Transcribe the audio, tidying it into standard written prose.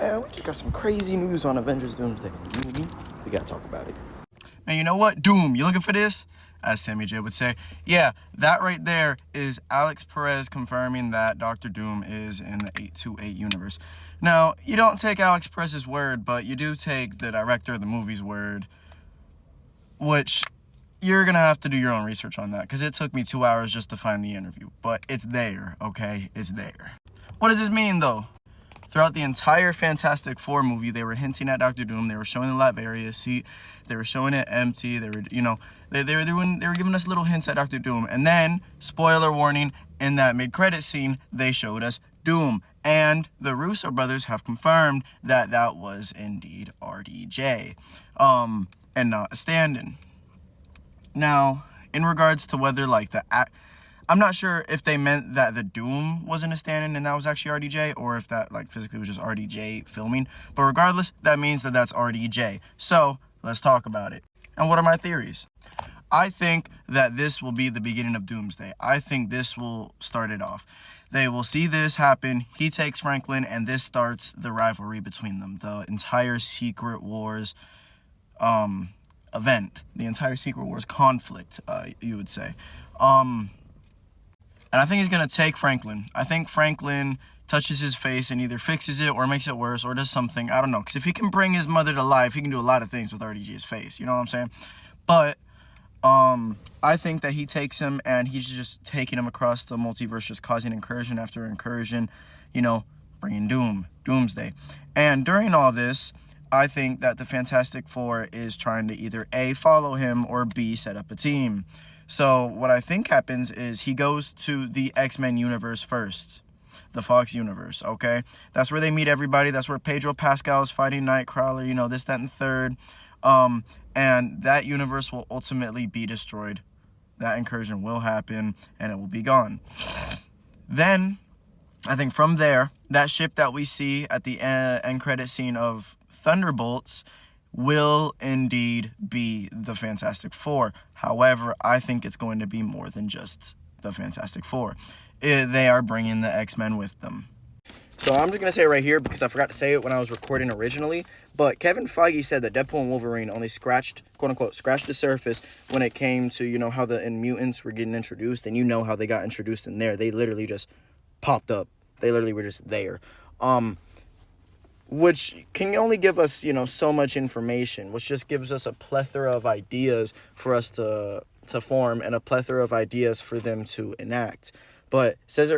Man, we just got some crazy news on Avengers Doomsday. You and me, we gotta talk about it. Man, you know what? Doom, you looking for this? As Sammy J would say. Yeah, that right there is Alex Perez confirming that Dr. Doom is in the 828 universe. Now, you don't take Alex Perez's word, but you do take the director of the movie's word, which you're going to have to do your own research on that, because it took me 2 hours just to find the interview. But it's there, okay? It's there. What does this mean, though? Throughout the entire Fantastic Four movie, they were hinting at Dr. Doom. They were showing the Latveria seat. They were showing it empty. They were, they were giving us little hints at Dr. Doom. And then, spoiler warning, in that mid-credit scene, they showed us Doom. And the Russo brothers have confirmed that that was indeed RDJ, and not a stand-in. Now, in regards to whether, I'm not sure if they meant that the Doom wasn't a stand-in and that was actually RDJ, or if that, physically was just RDJ filming. But regardless, that means that that's RDJ. So, let's talk about it. And what are my theories? I think that this will be the beginning of Doomsday. I think this will start it off. They will see this happen. He takes Franklin, and this starts the rivalry between them. The entire Secret Wars event. The entire Secret Wars conflict, you would say. And I think he's going to take Franklin. I think Franklin touches his face and either fixes it or makes it worse or does something. I don't know. Because if he can bring his mother to life, he can do a lot of things with RDJ's face. You know what I'm saying? But I think that he takes him and he's just taking him across the multiverse, just causing incursion after incursion, bringing Doomsday. And during all this, I think that the Fantastic Four is trying to either A, follow him, or B, set up a team. So what I think happens is he goes to the X-Men universe first, the Fox universe, okay? That's where they meet everybody. That's where Pedro Pascal is fighting Nightcrawler, this, that, and third. And that universe will ultimately be destroyed. That incursion will happen, and it will be gone. Then, I think from there, that ship that we see at the end credit scene of Thunderbolts will indeed be the Fantastic Four. However, I think it's going to be more than just the Fantastic Four. They are bringing the X-Men with them. So I'm just going to say it right here because I forgot to say it when I was recording originally. But Kevin Feige said that Deadpool and Wolverine only scratched, quote-unquote, scratched the surface when it came to, how the mutants were getting introduced. And how they got introduced in there. They literally just popped up. They literally were just there. Which can only give us, so much information, which just gives us a plethora of ideas for us to form and a plethora of ideas for them to enact. But says it